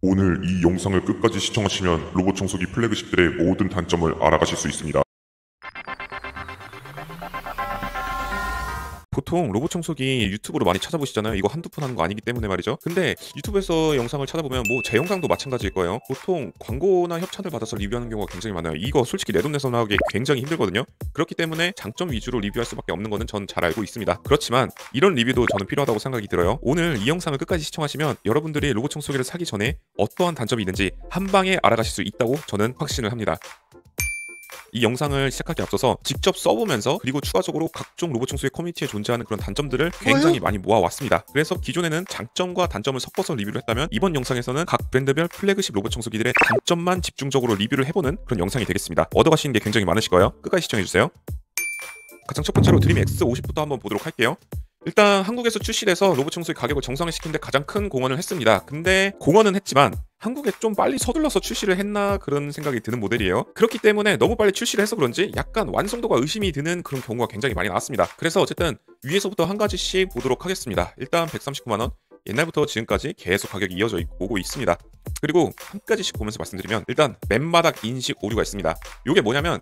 오늘 이 영상을 끝까지 시청하시면 로봇 청소기 플래그십들의 모든 단점을 알아가실 수 있습니다. 보통 로봇 청소기 유튜브로 많이 찾아보시잖아요. 이거 한두 푼 하는 거 아니기 때문에 말이죠. 근데 유튜브에서 영상을 찾아보면 뭐 제 영상도 마찬가지일 거예요. 보통 광고나 협찬을 받아서 리뷰하는 경우가 굉장히 많아요. 이거 솔직히 내 돈 내서 나오기 굉장히 힘들거든요. 그렇기 때문에 장점 위주로 리뷰할 수밖에 없는 거는 전 잘 알고 있습니다. 그렇지만 이런 리뷰도 저는 필요하다고 생각이 들어요. 오늘 이 영상을 끝까지 시청하시면 여러분들이 로봇 청소기를 사기 전에 어떠한 단점이 있는지 한 방에 알아가실 수 있다고 저는 확신을 합니다. 이 영상을 시작하기 앞서서 직접 써보면서 그리고 추가적으로 각종 로봇 청소기 커뮤니티에 존재하는 그런 단점들을 굉장히 많이 모아왔습니다. 그래서 기존에는 장점과 단점을 섞어서 리뷰를 했다면 이번 영상에서는 각 브랜드별 플래그십 로봇 청소기들의 단점만 집중적으로 리뷰를 해보는 그런 영상이 되겠습니다. 얻어가시는 게 굉장히 많으실 거예요. 끝까지 시청해주세요. 가장 첫 번째로 드림 X50부터 한번 보도록 할게요. 일단 한국에서 출시돼서 로봇 청소기 가격을 정상화시킨 데 가장 큰 공헌을 했습니다. 근데 공헌은 했지만 한국에 좀 빨리 서둘러서 출시를 했나 그런 생각이 드는 모델이에요. 그렇기 때문에 너무 빨리 출시를 해서 그런지 약간 완성도가 의심이 드는 그런 경우가 굉장히 많이 나왔습니다. 그래서 어쨌든 위에서부터 한 가지씩 보도록 하겠습니다. 일단 139만원, 옛날부터 지금까지 계속 가격이 이어져 오고 있습니다. 그리고 한 가지씩 보면서 말씀드리면 일단 맨바닥 인식 오류가 있습니다. 이게 뭐냐면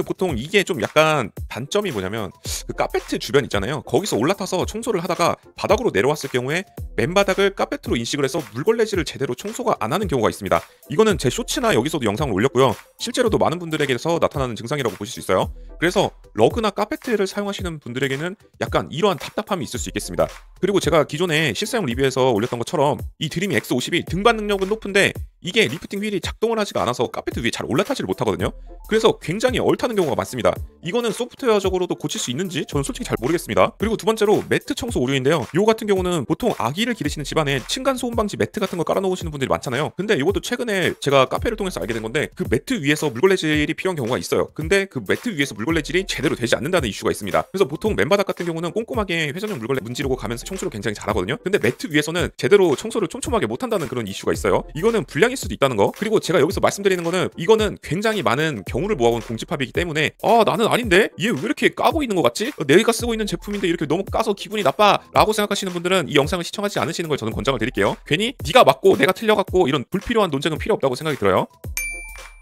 보통 이게 좀 약간 단점이 뭐냐면 카페트 주변 있잖아요. 거기서 올라타서 청소를 하다가 바닥으로 내려왔을 경우에 맨바닥을 카페트로 인식을 해서 물걸레질을 제대로 청소가 안 하는 경우가 있습니다. 이거는 제 쇼츠나 여기서도 영상을 올렸고요. 실제로도 많은 분들에게서 나타나는 증상이라고 보실 수 있어요. 그래서 러그나 카페트를 사용하시는 분들에게는 약간 이러한 답답함이 있을 수 있겠습니다. 그리고 제가 기존에 실사용 리뷰에서 올렸던 것처럼 이 드림이 X50이 등반 능력은 높은데 이게 리프팅 휠이 작동을 하지가 않아서 카페트 위에 잘 올라타지를 못하거든요. 그래서 굉장히 얼타는 경우가 많습니다. 이거는 소프트웨어적으로도 고칠 수 있는지 저는 솔직히 잘 모르겠습니다. 그리고 두 번째로 매트 청소 오류인데요. 요 같은 경우는 보통 아기를 기르시는 집안에 층간 소음 방지 매트 같은 거 깔아놓으시는 분들이 많잖아요. 근데 이것도 최근에 제가 카페를 통해서 알게 된 건데 그 매트 위에서 물걸레질이 필요한 경우가 있어요. 근데 그 매트 위에서 물걸레질이 제대로 되지 않는다는 이슈가 있습니다. 그래서 보통 맨바닥 같은 경우는 꼼꼼하게 회전형 물걸레 문지르고 가면서 청소를 굉장히 잘하거든요. 근데 매트 위에서는 제대로 청소를 촘촘하게 못한다는 그런 이슈가 있어요. 이거는 불량일 수도 있다는 거. 그리고 제가 여기서 말씀드리는 거는 이거는 굉장히 많은 경우를 모아온 공집합이기 때문에 나는 아닌데 얘 왜 이렇게 까고 있는 것 같지? 내가 쓰고 있는 제품인데 이렇게 너무 까서 기분이 나빠 라고 생각하시는 분들은 이 영상을 시청하지 않으시는 걸 저는 권장을 드릴게요. 괜히 네가 맞고 내가 틀려갖고 이런 불필요한 논쟁은 필요 없다고 생각이 들어요.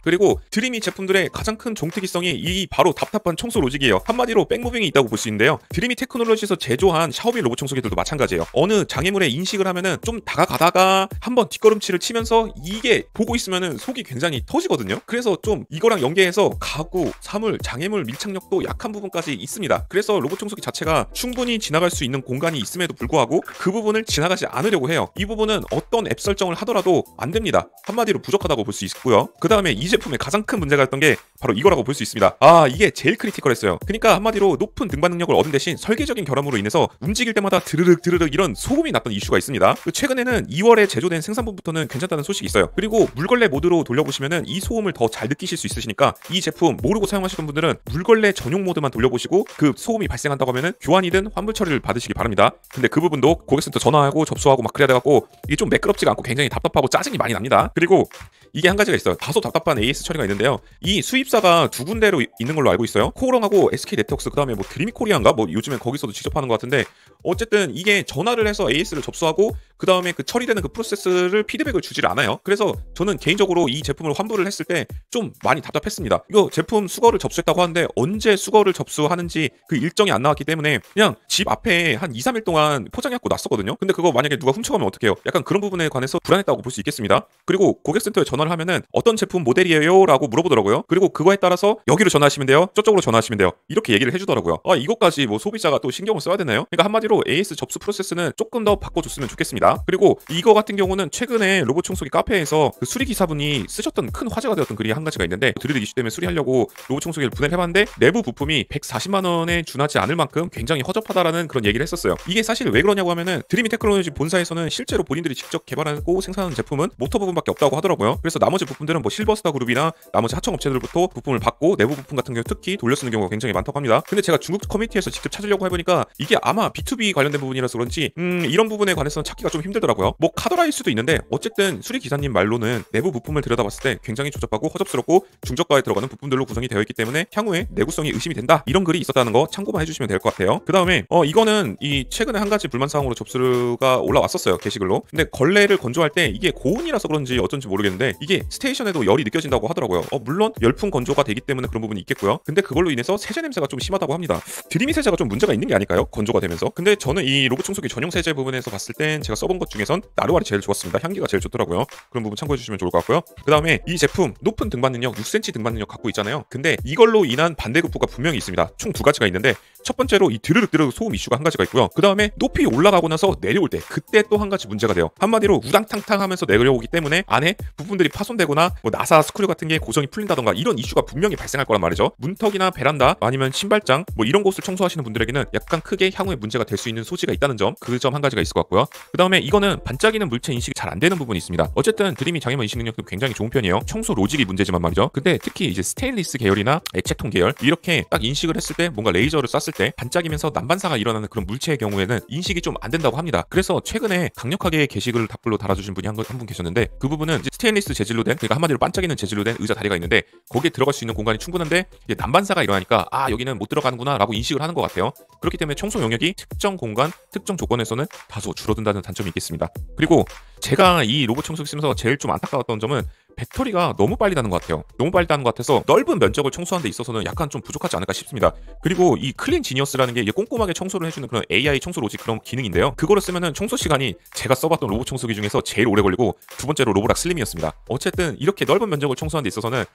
그리고 드림이 제품들의 가장 큰 종특이성이 이 바로 답답한 청소 로직이에요. 한마디로 백무빙이 있다고 볼 수 있는데요. 드림이 테크놀로지에서 제조한 샤오미 로봇 청소기들도 마찬가지예요. 어느 장애물에 인식을 하면은 좀 다가가다가 한번 뒷걸음질을 치면서 이게 보고 있으면은 속이 굉장히 터지거든요. 그래서 좀 이거랑 연계해서 가구, 사물, 장애물 밀착력도 약한 부분까지 있습니다. 그래서 로봇 청소기 자체가 충분히 지나갈 수 있는 공간이 있음에도 불구하고 그 부분을 지나가지 않으려고 해요. 이 부분은 어떤 앱 설정을 하더라도 안 됩니다. 한마디로 부족하다고 볼 수 있고요. 그 다음에 이 제품의 가장 큰 문제가 였던 게 바로 이거라고 볼 수 있습니다. 이게 제일 크리티컬했어요. 그러니까 한마디로 높은 등반 능력을 얻은 대신 설계적인 결함으로 인해서 움직일 때마다 드르륵 이런 소음이 났던 이슈가 있습니다. 최근에는 2월에 제조된 생산분부터는 괜찮다는 소식이 있어요. 그리고 물걸레 모드로 돌려보시면은 이 소음을 더 잘 느끼실 수 있으시니까 이 제품 모르고 사용하시던 분들은 물걸레 전용 모드만 돌려보시고 그 소음이 발생한다고 하면은 교환이든 환불 처리를 받으시기 바랍니다. 근데 그 부분도 고객센터 전화하고 접수하고 막 그래야 돼갖고 이게 좀 매끄럽지가 않고 굉장히 답답하고 짜증이 많이 납니다. 그리고 이게 한 가지가 있어요. 다소 답답한 AS 처리가 있는데요. 이 수입사가 두 군데로 있는 걸로 알고 있어요. 코오롱하고 SK네트워크스, 그다음에 뭐 드림코리아인가 뭐 요즘엔 거기서도 직접 하는 것 같은데 어쨌든 이게 전화를 해서 AS를 접수하고 그다음에 그 처리되는 그 프로세스를 피드백을 주질 않아요. 그래서 저는 개인적으로 이 제품을 환불을 했을 때 좀 많이 답답했습니다. 이거 제품 수거를 접수했다고 하는데 언제 수거를 접수하는지 그 일정이 안 나왔기 때문에 그냥 집 앞에 한 2, 3일 동안 포장해갖고 놨었거든요. 근데 그거 만약에 누가 훔쳐가면 어떡해요? 약간 그런 부분에 관해서 불안했다고 볼 수 있겠습니다. 그리고 고객센터에 전화를 하면은 어떤 제품 모델이에요? 라고 물어보더라고요. 그리고 그거에 따라서 여기로 전화하시면 돼요. 저쪽으로 전화하시면 돼요. 이렇게 얘기를 해주더라고요. 이것까지 뭐 소비자가 또 신경을 써야 되나요? 그러니까 한마디로 AS 접수 프로세스는 조금 더 바꿔줬으면 좋겠습니다. 그리고 이거 같은 경우는 최근에 로봇 청소기 카페에서 그 수리기사분이 쓰셨던 큰 화제가 되었던 글이 한 가지가 있는데 드리드 이슈 때문에 수리하려고 로봇 청소기를 분해를 해봤는데 내부 부품이 140만원에 준하지 않을 만큼 굉장히 허접하다라는 그런 얘기를 했었어요. 이게 사실 왜 그러냐고 하면은 드림이 테크놀로지 본사에서는 실제로 본인들이 직접 개발하고 생산하는 제품은 모터 부분밖에 없다고 하더라고요. 그래서 나머지 부품들은 뭐 실버스타 그룹이나 나머지 하청 업체들부터 부품을 받고 내부 부품 같은 경우 특히 돌려 쓰는 경우가 굉장히 많다고 합니다. 근데 제가 중국 커뮤니티에서 직접 찾으려고 해보니까 이게 아마 B2B B2B 관련된 부분이라서 그런지 이런 부분에 관해서는 찾기가 좀 힘들더라고요. 뭐 카더라일 수도 있는데 어쨌든 수리 기사님 말로는 내부 부품을 들여다봤을 때 굉장히 조잡하고 허접스럽고 중저가에 들어가는 부품들로 구성이 되어 있기 때문에 향후에 내구성이 의심이 된다, 이런 글이 있었다는 거 참고만 해주시면 될 것 같아요. 그 다음에 이거는 이 최근에 한 가지 불만 사항으로 접수가 올라왔었어요, 게시글로. 근데 걸레를 건조할 때 이게 고온이라서 그런지 어쩐지 모르겠는데 이게 스테이션에도 열이 느껴진다고 하더라고요. 물론 열풍 건조가 되기 때문에 그런 부분이 있겠고요. 근데 그걸로 인해서 세제 냄새가 좀 심하다고 합니다. 드림이 세제가 좀 문제가 있는 게 아닐까요? 건조가 되면서. 근데 저는 이 로봇 청소기 전용 세제 부분에서 봤을 땐 제가 써본 것 중에선 나루알이 제일 좋았습니다. 향기가 제일 좋더라고요. 그런 부분 참고해 주시면 좋을 것 같고요. 그 다음에 이 제품 높은 등반 능력 6cm 등반 능력 갖고 있잖아요. 근데 이걸로 인한 반대급부가 분명히 있습니다. 총 두 가지가 있는데, 첫 번째로 이 드르륵 소음 이슈가 한 가지가 있고요. 그 다음에 높이 올라가고 나서 내려올 때 그때 또 한 가지 문제가 돼요. 한마디로 우당탕탕 하면서 내려오기 때문에 안에 부품들이 파손되거나 뭐 나사 스크류 같은 게 고정이 풀린다던가 이런 이슈가 분명히 발생할 거란 말이죠. 문턱이나 베란다 아니면 신발장 뭐 이런 곳을 청소하시는 분들에게는 약간 크게 향후에 문제가 될 수 있는 소지가 있다는 점, 그 점 한 가지가 있을 것 같고요. 그 다음에 이거는 반짝이는 물체 인식이 잘 안 되는 부분이 있습니다. 어쨌든 드림이 장애물 인식 능력도 굉장히 좋은 편이에요. 청소 로직이 문제지만 말이죠. 근데 특히 이제 스테인리스 계열이나 액체통 계열 이렇게 딱 인식을 했을 때, 뭔가 레이저를 쐈을 때 반짝이면서 난반사가 일어나는 그런 물체의 경우에는 인식이 좀 안 된다고 합니다. 그래서 최근에 강력하게 게시글을 답글로 달아주신 분이 한 분 계셨는데, 그 부분은 이제 스테인리스 재질로 된, 그러니까 한마디로 반짝이는 재질로 된 의자 다리가 있는데 거기에 들어갈 수 있는 공간이 충분한데 이제 난반사가 일어나니까 여기는 못 들어가는구나 라고 인식을 하는 것 같아요. 그렇기 때문에 청소 영역이 특정 공간, 특정 조건에서는 다소 줄어든다는 단점이 있겠습니다. 그리고 제가 이 로봇 청소기 쓰면서 제일 좀 안타까웠던 점은 배터리가 너무 빨리 닿는 것 같아요. 너무 빨리 닿는 것 같아서 넓은 면적을 청소하는 데 있어서는 약간 좀 부족하지 않을까 싶습니다. 그리고 이 클린 지니어스라는 게 이게 꼼꼼하게 청소를 해주는 그런 AI 청소 로직 그런 기능인데요. 그거를 쓰면은 청소 시간이 제가 써봤던 로봇 청소기 중에서 제일 오래 걸리고, 두 번째로 로보락 슬림이었습니다. 어쨌든 이렇게 넓은 면적을 청소하는 데 있어서는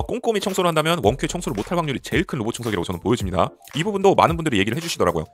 꼼꼼히 청소를 한다면 원큐에 청소를 못할 확률이 제일 큰 로봇 청소기라고 저는 보여집니다. 이 부분도 많은 분들이 얘기를 해주시더라고요.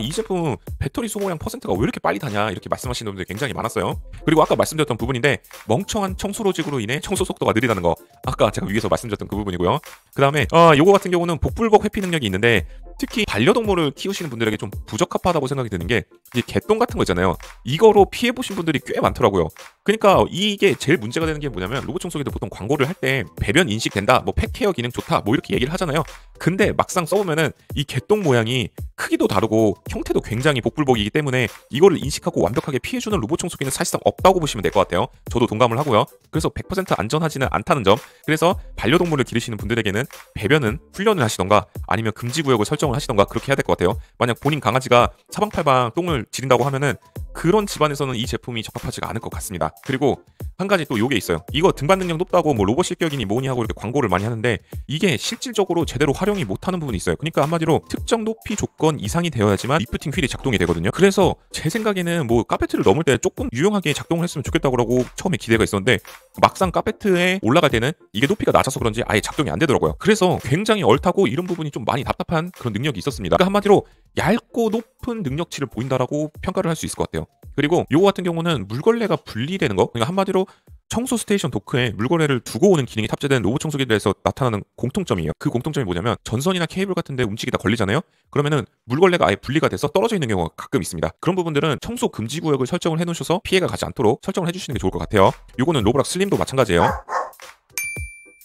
이 제품 배터리 소모량 퍼센트가 왜 이렇게 빨리 닿냐, 이렇게 말씀하시는 분들이 굉장히 많았어요. 그리고 아까 말씀드렸던 부분인데, 멍청한 청소 로직으로 인해 청소 속도가 느리다는 거, 아까 제가 위에서 말씀드렸던 그 부분이고요. 그 다음에 요거 같은 경우는 복불복 회피 능력이 있는데, 특히 반려동물을 키우시는 분들에게 좀 부적합하다고 생각이 드는 게, 이 개똥 같은 거 있잖아요. 이거로 피해보신 분들이 꽤 많더라고요. 그러니까 이게 제일 문제가 되는 게 뭐냐면, 로봇 청소기도 보통 광고를 할 때 배변 인식된다, 뭐 펫케어 기능 좋다, 뭐 이렇게 얘기를 하잖아요. 근데 막상 써보면은 이 개똥 모양이 크기도 다르고 형태도 굉장히 복불복이기 때문에 이거를 인식하고 완벽하게 피해주는 로봇 청소기는 사실상 없다고 보시면 될 것 같아요. 저도 동감을 하고요. 그래서 100% 안전하지는 않다는 점, 그래서 반려동물을 기르시는 분들에게는 배변은 훈련을 하시던가 아니면 금지구역을 설정을 하시던가 그렇게 해야 될 것 같아요. 만약 본인 강아지가 사방팔방 똥을 지린다고 하면은 그런 집안에서는 이 제품이 적합하지가 않을 것 같습니다. 그리고 한 가지 또 요게 있어요. 이거 등반 능력 높다고 뭐 로봇 실격이니 뭐니 하고 이렇게 광고를 많이 하는데, 이게 실질적으로 제대로 활용이 못하는 부분이 있어요. 그러니까 한마디로 특정 높이 조건 이상이 되어야지만 리프팅 휠이 작동이 되거든요. 그래서 제 생각에는 뭐 카페트를 넘을 때 조금 유용하게 작동을 했으면 좋겠다고 처음에 기대가 있었는데, 막상 카페트에 올라갈 때는 이게 높이가 낮아서 그런지 아예 작동이 안 되더라고요. 그래서 굉장히 얼타고 이런 부분이 좀 많이 답답한 그런 능력이 있었습니다. 그러니까 한마디로 얇고 높은 능력치를 보인다라고 평가를 할 수 있을 것 같아요. 그리고 요거 같은 경우는 물걸레가 분리되는 거, 그러니까 한마디로 청소 스테이션 도크에 물걸레를 두고 오는 기능이 탑재된 로봇 청소기들에서 나타나는 공통점이에요. 그 공통점이 뭐냐면, 전선이나 케이블 같은 데 움직이다 걸리잖아요. 그러면은 물걸레가 아예 분리가 돼서 떨어져 있는 경우가 가끔 있습니다. 그런 부분들은 청소 금지 구역을 설정을 해놓으셔서 피해가 가지 않도록 설정을 해주시는 게 좋을 것 같아요. 요거는 로보락 슬림도 마찬가지예요.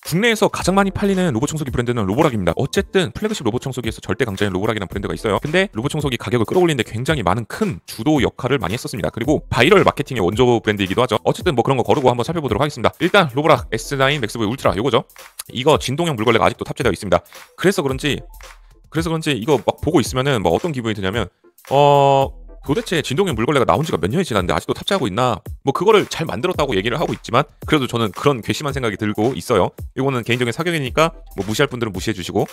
국내에서 가장 많이 팔리는 로봇 청소기 브랜드는 로보락입니다. 어쨌든 플래그십 로봇 청소기에서 절대 강자인 로보락이라는 브랜드가 있어요. 근데 로봇 청소기 가격을 끌어올리는데 굉장히 많은 큰 주도 역할을 많이 했었습니다. 그리고 바이럴 마케팅의 원조 브랜드이기도 하죠. 어쨌든 뭐 그런 거 거르고 한번 살펴보도록 하겠습니다. 일단 로보락 S9 맥스V 울트라 요거죠. 이거 진동형 물걸레가 아직도 탑재되어 있습니다. 그래서 그런지 이거 막 보고 있으면은 뭐 어떤 기분이 드냐면 도대체 진동형 물걸레가 나온 지가 몇 년이 지났는데 아직도 탑재하고 있나? 뭐 그거를 잘 만들었다고 얘기를 하고 있지만, 그래도 저는 그런 괘씸한 생각이 들고 있어요. 이거는 개인적인 사견이니까 뭐 무시할 분들은 무시해 주시고.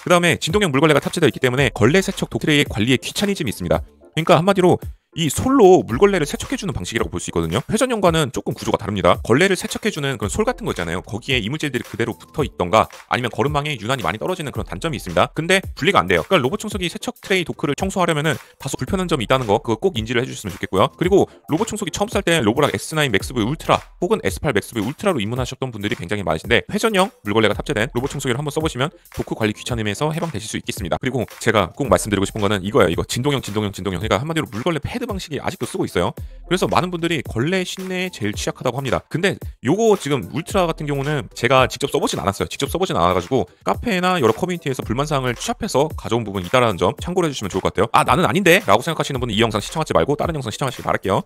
그 다음에 진동형 물걸레가 탑재되어 있기 때문에 걸레 세척 도트레이의 관리에 귀차니즘이 있습니다. 그러니까 한마디로 이 솔로 물걸레를 세척해주는 방식이라고 볼 수 있거든요. 회전형과는 조금 구조가 다릅니다. 걸레를 세척해주는 그런 솔 같은 거 있잖아요. 거기에 이물질들이 그대로 붙어 있던가 아니면 거름망에 유난히 많이 떨어지는 그런 단점이 있습니다. 근데 분리가 안 돼요. 그러니까 로봇 청소기 세척 트레이 도크를 청소하려면은 다소 불편한 점이 있다는 거, 그거 꼭 인지를 해주셨으면 좋겠고요. 그리고 로봇 청소기 처음 살 때 로보락 S9 맥스V 울트라 혹은 S8 맥스V 울트라로 입문하셨던 분들이 굉장히 많으신데, 회전형 물걸레가 탑재된 로봇 청소기를 한번 써보시면 도크 관리 귀찮음에서 해방되실 수 있겠습니다. 그리고 제가 꼭 말씀드리고 싶은 거는 이거예요. 이거 진동형. 그러니까 한마디로 물걸레 패드 패드 방식이 아직도 쓰고 있어요. 그래서 많은 분들이 걸레 신내에 제일 취약하다고 합니다. 근데 요거 지금 울트라 같은 경우는 제가 직접 써보진 않았어요. 직접 써보진 않아가지고 카페나 여러 커뮤니티에서 불만사항을 취합해서 가져온 부분이 있다는 점 참고를 해주시면 좋을 것 같아요. 아, 나는 아닌데? 라고 생각하시는 분은 이 영상 시청하지 말고 다른 영상 시청하시길 바랄게요.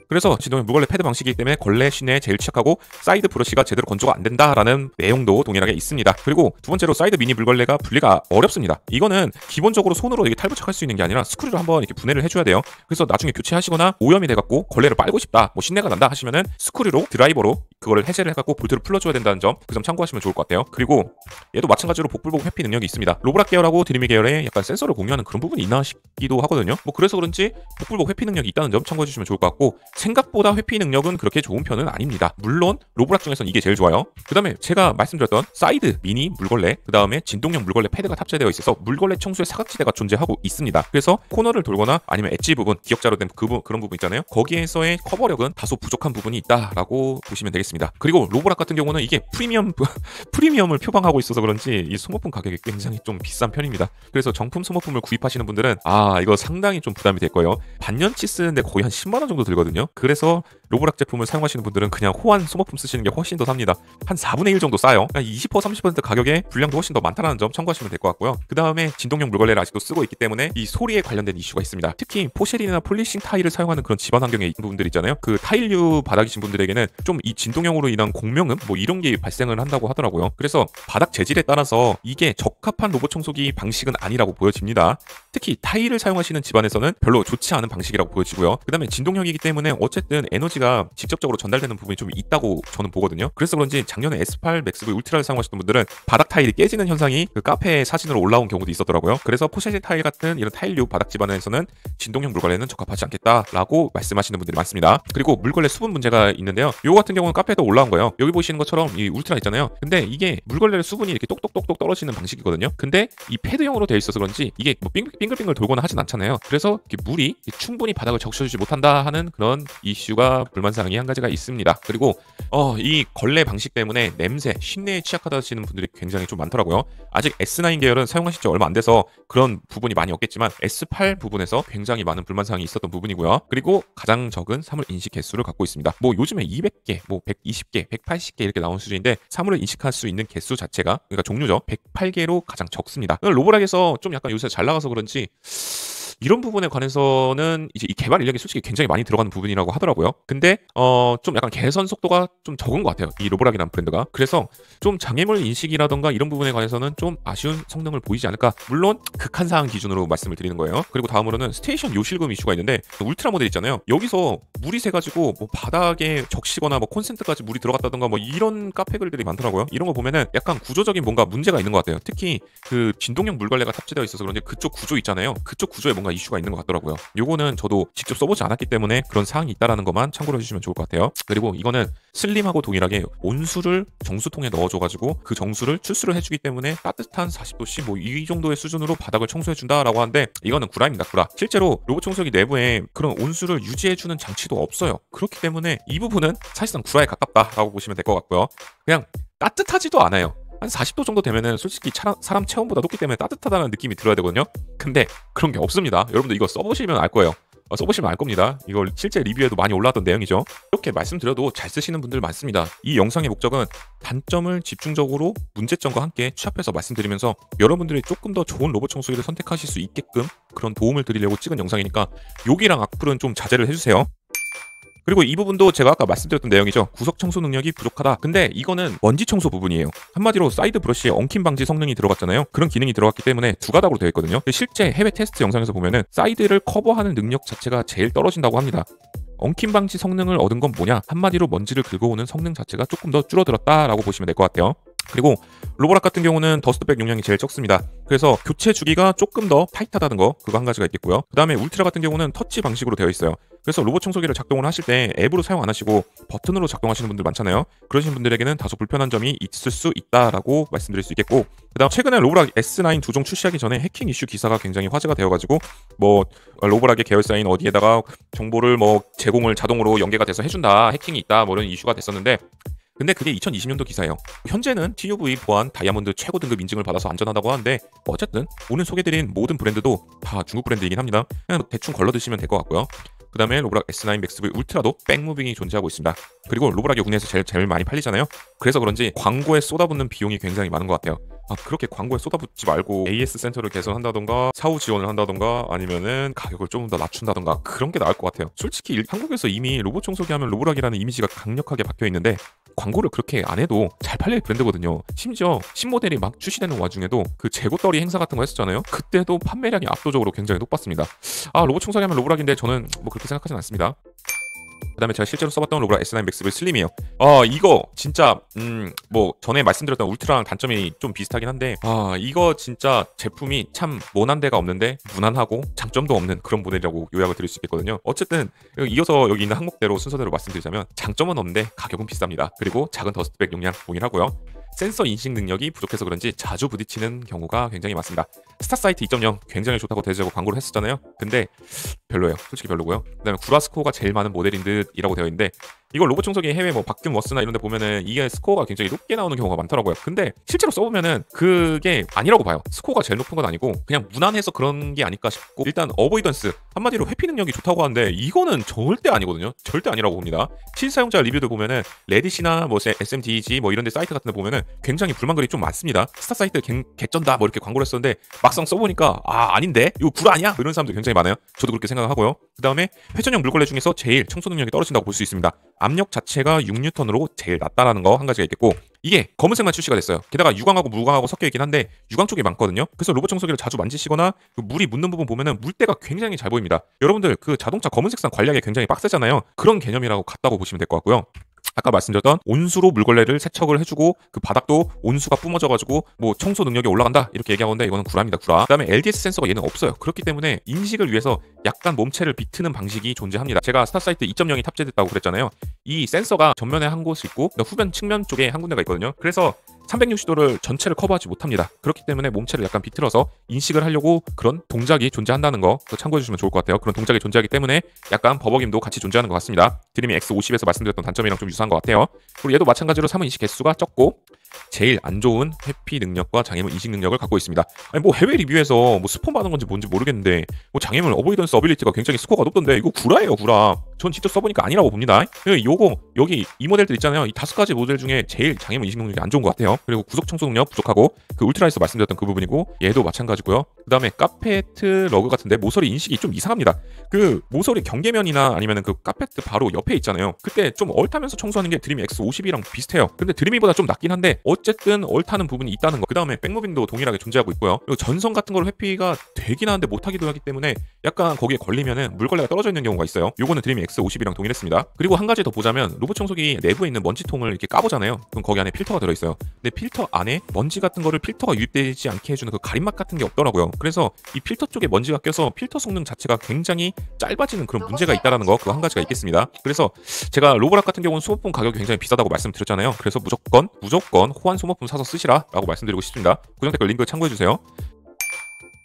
그래서 진동형 물걸레 패드 방식이기 때문에 걸레 신내에 제일 취약하고 사이드 브러쉬가 제대로 건조가 안 된다라는 내용도 동일하게 있습니다. 그리고 두 번째로 사이드 미니 물걸레가 분리가 어렵습니다. 이거는 기본적으로 손으로 이게 탈부착할 수 있는 게 아니라 스크류로 한번 이렇게 분해를 해줘야 돼요. 그래서 나중에 교체하시거나 오염이 돼갖고 걸레를 빨고 싶다, 뭐 신내가 난다 하시면은 스크류로 드라이버로 그거를 해제를 해갖고 볼트를 풀어줘야 된다는 점, 그 점 참고하시면 좋을 것 같아요. 그리고 얘도 마찬가지로 복불복 회피 능력이 있습니다. 로브락 계열하고 드리미 계열에 약간 센서를 공유하는 그런 부분이 있나 싶기도 하거든요. 뭐 그래서 그런지 복불복 회피 능력이 있다는 점 참고해주시면 좋을 것 같고, 생각보다 회피 능력은 그렇게 좋은 편은 아닙니다. 물론 로브락 중에서는 이게 제일 좋아요. 그 다음에 제가 말씀드렸던 사이드 미니 물걸레, 그 다음에 진동형 물걸레 패드가 탑재되어 있어서 물걸레 청소의 사각지대가 존재하고 있습니다. 그래서 코너를 돌거나 아니면 엣지 부분, 기역자로 된 그런 부분 있잖아요. 거기에서의 커버력은 다소 부족한 부분이 있다라고 보시면 되겠습니다. 그리고 로브락 같은 경우는 이게 프리미엄을 표방하고 있어서 그런지 이 소모품 가격이 굉장히 좀 비싼 편입니다. 그래서 정품 소모품을 구입하시는 분들은 이거 상당히 좀 부담이 될 거예요. 반년치 쓰는데 거의 한 10만 원 정도 들거든요. 그래서 로브락 제품을 사용하시는 분들은 그냥 호환 소모품 쓰시는 게 훨씬 더 삽니다. 한 4분의 1 정도 싸요. 그러니까 20% 30% 가격에 분량도 훨씬 더 많다는 점 참고하시면 될 것 같고요. 그 다음에 진동형 물걸레를 아직도 쓰고 있기 때문에 이 소리에 관련된 이슈가 있습니다. 특히 포쉐린이나 폴리싱 타일을 사용하는 그런 집안 환경에 있는 부분들 있잖아요. 그 타일류 바닥이신 분들에게는 좀 이 진동형으로 인한 공명음 뭐 이런 게 발생을 한다고 하더라고요. 그래서 바닥 재질에 따라서 이게 적합한 로봇 청소기 방식은 아니라고 보여집니다. 특히 타일을 사용하시는 집안에서는 별로 좋지 않은 방식이라고 보여지고요. 그 다음에 진동형이기 때문에 어쨌든 에너지가 직접적으로 전달되는 부분이 좀 있다고 저는 보거든요. 그래서 그런지 작년에 S8 맥스V 울트라를 사용하셨던 분들은 바닥 타일이 깨지는 현상이 그 카페 사진으로 올라온 경우도 있었더라고요. 그래서 포쉐린 타일 같은 이런 타일류 바닥 집안에서는 진동형 물걸레는 적합하지 않겠다라고 말씀하시는 분들이 많습니다. 그리고 물걸레 수분 문제가 있는데요. 요거 같은 경우는 카페에도 올라온 거예요. 여기 보시는 것처럼 이 울트라 있잖아요. 근데 이게 물걸레 수분이 이렇게 똑똑똑똑 떨어지는 방식이거든요. 근데 이 패드형으로 되어 있어서 그런지 이게 뭐 빙글빙글 돌거나 하진 않잖아요. 그래서 물이 충분히 바닥을 적셔주지 못한다 하는 그런 이슈가 불만사항이 한 가지가 있습니다. 그리고 이 걸레 방식 때문에 냄새, 쉰내에 취약하다시는 분들이 굉장히 좀 많더라고요. 아직 S9 계열은 사용하신 지 얼마 안 돼서 그런 부분이 많이 없겠지만 S8 부분에서 굉장히 많은 불만사항이 있었던 부분이고요. 그리고 가장 적은 사물 인식 개수를 갖고 있습니다. 뭐 요즘에 200개, 뭐 120개, 180개 이렇게 나온 수준인데 사물을 인식할 수 있는 개수 자체가, 그러니까 종류죠, 108개로 가장 적습니다. 로보락에서 좀 약간 요새 잘 나가서 그런지 이런 부분에 관해서는 이제 이 개발 인력이 솔직히 굉장히 많이 들어가는 부분이라고 하더라고요. 근데 좀 약간 개선 속도가 좀 적은 것 같아요, 이 로보락이라는 브랜드가. 그래서 좀 장애물 인식이라던가 이런 부분에 관해서는 좀 아쉬운 성능을 보이지 않을까. 물론 극한 사항 기준으로 말씀을 드리는 거예요. 그리고 다음으로는 스테이션 요실금 이슈가 있는데, 울트라 모델 있잖아요. 여기서 물이 새가지고 뭐 바닥에 적시거나 뭐 콘센트까지 물이 들어갔다던가 뭐 이런 카페 글들이 많더라고요. 이런 거 보면은 약간 구조적인 뭔가 문제가 있는 것 같아요. 특히 그 진동형 물걸레가 탑재되어 있어서 그런지 그쪽 구조 있잖아요. 그쪽 구조에 뭔가 이슈가 있는 것 같더라고요. 요거는 저도 직접 써보지 않았기 때문에 그런 사항이 있다라는 것만 참고를 해주시면 좋을 것 같아요. 그리고 이거는 슬림하고 동일하게 온수를 정수통에 넣어줘가지고 그 정수를 출수를 해주기 때문에 따뜻한 40도씨 뭐 이 정도의 수준으로 바닥을 청소해준다라고 하는데, 이거는 구라입니다, 구라. 실제로 로봇 청소기 내부에 그런 온수를 유지해주는 장치도 없어요. 그렇기 때문에 이 부분은 사실상 구라에 가깝다라고 보시면 될 것 같고요. 그냥 따뜻하지도 않아요. 한 40도 정도 되면은 솔직히 사람 체온보다 높기 때문에 따뜻하다는 느낌이 들어야 되거든요. 근데 그런 게 없습니다. 여러분들 이거 써보시면 알 거예요. 써보시면 알 겁니다. 이걸 실제 리뷰에도 많이 올라왔던 내용이죠. 이렇게 말씀드려도 잘 쓰시는 분들 많습니다. 이 영상의 목적은 단점을 집중적으로 문제점과 함께 취합해서 말씀드리면서 여러분들이 조금 더 좋은 로봇 청소기를 선택하실 수 있게끔 그런 도움을 드리려고 찍은 영상이니까 욕이랑 악플은 좀 자제를 해주세요. 그리고 이 부분도 제가 아까 말씀드렸던 내용이죠. 구석 청소 능력이 부족하다. 근데 이거는 먼지 청소 부분이에요. 한마디로 사이드 브러쉬에 엉킴 방지 성능이 들어갔잖아요. 그런 기능이 들어갔기 때문에 두 가닥으로 되어 있거든요. 실제 해외 테스트 영상에서 보면은 사이드를 커버하는 능력 자체가 제일 떨어진다고 합니다. 엉킴 방지 성능을 얻은 건 뭐냐? 한마디로 먼지를 긁어오는 성능 자체가 조금 더 줄어들었다라고 보시면 될 것 같아요. 그리고 로보락 같은 경우는 더스트백 용량이 제일 적습니다. 그래서 교체 주기가 조금 더 타이트하다는 거, 그거 한 가지가 있겠고요. 그 다음에 울트라 같은 경우는 터치 방식으로 되어 있어요. 그래서 로봇 청소기를 작동을 하실 때 앱으로 사용 안 하시고 버튼으로 작동하시는 분들 많잖아요. 그러신 분들에게는 다소 불편한 점이 있을 수 있다라고 말씀드릴 수 있겠고, 그다음 최근에 로보락 S9 두종 출시하기 전에 해킹 이슈 기사가 굉장히 화제가 되어가지고 뭐 로보락의 계열사인 어디에다가 정보를 뭐 제공을 자동으로 연계가 돼서 해준다, 해킹이 있다, 뭐 이런 이슈가 됐었는데, 근데 그게 2020년도 기사예요. 현재는 TUV 보안 다이아몬드 최고 등급 인증을 받아서 안전하다고 하는데 어쨌든 오늘 소개드린 모든 브랜드도 다 중국 브랜드이긴 합니다. 그냥 대충 걸러 드시면 될 것 같고요. 그 다음에 로브락 S9 맥스 V 울트라도 백무빙이 존재하고 있습니다. 그리고 로브락이 국내에서 제일 많이 팔리잖아요. 그래서 그런지 광고에 쏟아붓는 비용이 굉장히 많은 것 같아요. 그렇게 광고에 쏟아붓지 말고 AS 센터를 개선한다던가 사후 지원을 한다던가 아니면은 가격을 조금 더 낮춘다던가 그런 게 나을 것 같아요. 솔직히 한국에서 이미 로봇 청소기 하면 로브락이라는 이미지가 강력하게 박혀 있는데 광고를 그렇게 안 해도 잘 팔릴 브랜드거든요. 심지어 신모델이 막 출시되는 와중에도 그 재고떨이 행사 같은 거 했었잖아요. 그때도 판매량이 압도적으로 굉장히 높았습니다. 로봇 청소기 하면 로브락인데 저는 뭐 그렇게 생각하진 않습니다. 그 다음에 제가 실제로 써봤던 로브락 S9 맥스 V 슬림이에요. 이거 진짜 뭐 전에 말씀드렸던 울트라랑 단점이 좀 비슷하긴 한데 이거 진짜 제품이 참 모난 데가 없는데 무난하고 장점도 없는 그런 모델이라고 요약을 드릴 수 있겠거든요. 어쨌든 이어서 여기 있는 항목대로 순서대로 말씀드리자면 장점은 없는데 가격은 비쌉니다. 그리고 작은 더스트백 용량 동일하고요. 센서 인식 능력이 부족해서 그런지 자주 부딪히는 경우가 굉장히 많습니다. 스타사이트 2.0 굉장히 좋다고 대자고 광고를 했었잖아요. 근데 별로예요. 솔직히 별로고요. 그다음에 구라 스코어가 제일 많은 모델인 듯이라고 되어 있는데 이거 로봇 청소기 해외 뭐 박균 워스나 이런 데 보면은 이게 스코어가 굉장히 높게 나오는 경우가 많더라고요. 근데 실제로 써보면은 그게 아니라고 봐요. 스코어가 제일 높은 건 아니고 그냥 무난해서 그런 게 아닐까 싶고 일단 어보이던스 한마디로 회피 능력이 좋다고 하는데 이거는 절대 아니거든요. 절대 아니라고 봅니다. 실사용자 리뷰들 보면은 레딧이나 뭐 SMDG 뭐 이런 데 사이트 같은 데 보면은 굉장히 불만글이 좀 많습니다. 스타 사이트 개쩐다 뭐 이렇게 광고를 했었는데 막상 써보니까 아닌데 이거 구라 아니야? 뭐 이런 사람들 굉장히 많아요. 저도 그렇게 생각하고요. 그 다음에 회전형 물걸레 중에서 제일 청소 능력이 떨어진다고 볼 수 있습니다. 압력 자체가 6N으로 제일 낮다라는 거 한 가지가 있겠고 이게 검은색만 출시가 됐어요. 게다가 유광하고 무광하고 섞여 있긴 한데 유광 쪽이 많거든요. 그래서 로봇 청소기를 자주 만지시거나 그 물이 묻는 부분 보면은 물때가 굉장히 잘 보입니다. 여러분들 그 자동차 검은색상 관리하기 굉장히 빡세잖아요. 그런 개념이라고 같다고 보시면 될 것 같고요. 아까 말씀드렸던 온수로 물걸레를 세척을 해주고 그 바닥도 온수가 뿜어져가지고 뭐 청소 능력이 올라간다 이렇게 얘기하는데 이거는 구라입니다. 구라. 그다음에 LDS 센서가 얘는 없어요. 그렇기 때문에 인식을 위해서 약간 몸체를 비트는 방식이 존재합니다. 제가 스타사이트 2.0이 탑재됐다고 그랬잖아요. 이 센서가 전면에 한 곳이 있고 후면 측면 쪽에 한 군데가 있거든요. 그래서 360도를 전체를 커버하지 못합니다. 그렇기 때문에 몸체를 약간 비틀어서 인식을 하려고 그런 동작이 존재한다는 거 참고해 주시면 좋을 것 같아요. 그런 동작이 존재하기 때문에 약간 버벅임도 같이 존재하는 것 같습니다. 드림이 X50에서 말씀드렸던 단점이랑 좀 유사한 것 같아요. 그리고 얘도 마찬가지로 사문 인식 개수가 적고 제일 안 좋은 회피 능력과 장애물 인식 능력을 갖고 있습니다. 아니 뭐 해외 리뷰에서 뭐 스폰 받은 건지 뭔지 모르겠는데 뭐 장애물 어보이던스 어빌리티가 굉장히 스코어가 높던데 이거 구라예요 구라. 전 직접 써보니까 아니라고 봅니다. 요거 여기 이 모델들 있잖아요. 이 5가지 모델 중에 제일 장애물 인식 능력이 안 좋은 것 같아요. 그리고 구속 청소 능력 부족하고 그 울트라에서 말씀드렸던 그 부분이고 얘도 마찬가지고요. 그 다음에 카페트 러그 같은데 모서리 인식이 좀 이상합니다. 그 모서리 경계면이나 아니면은 그 카페트 바로 옆에 있잖아요. 그때 좀 얼타면서 청소하는 게 드림 X50이랑 비슷해요. 근데 드림이보다 좀 낫긴 한데 어쨌든 얼타는 부분이 있다는 거. 그 다음에 백무빙도 동일하게 존재하고 있고요. 그리고 전선 같은 걸 회피가 되긴 하는데 못하기도 하기 때문에 약간 거기에 걸리면은 물걸레가 떨어져 있는 경우가 있어요. 요거는 드림 X50이랑 동일했습니다. 그리고 한 가지 더 보자면 로봇 청소기 내부에 있는 먼지통을 이렇게 까보잖아요. 그럼 거기 안에 필터가 들어있어요. 근데 필터 안에 먼지 같은 거를 필터가 유입되지 않게 해주는 그 가림막 같은 게 없더라고요. 그래서 이 필터 쪽에 먼지가 껴서 필터 성능 자체가 굉장히 짧아지는 그런 문제가 있다는 거 그거 한 가지가 있겠습니다. 그래서 제가 로브락 같은 경우는 소모품 가격이 굉장히 비싸다고 말씀드렸잖아요. 그래서 무조건 호환 소모품 사서 쓰시라 라고 말씀드리고 싶습니다. 고정 댓글 링크 참고해주세요.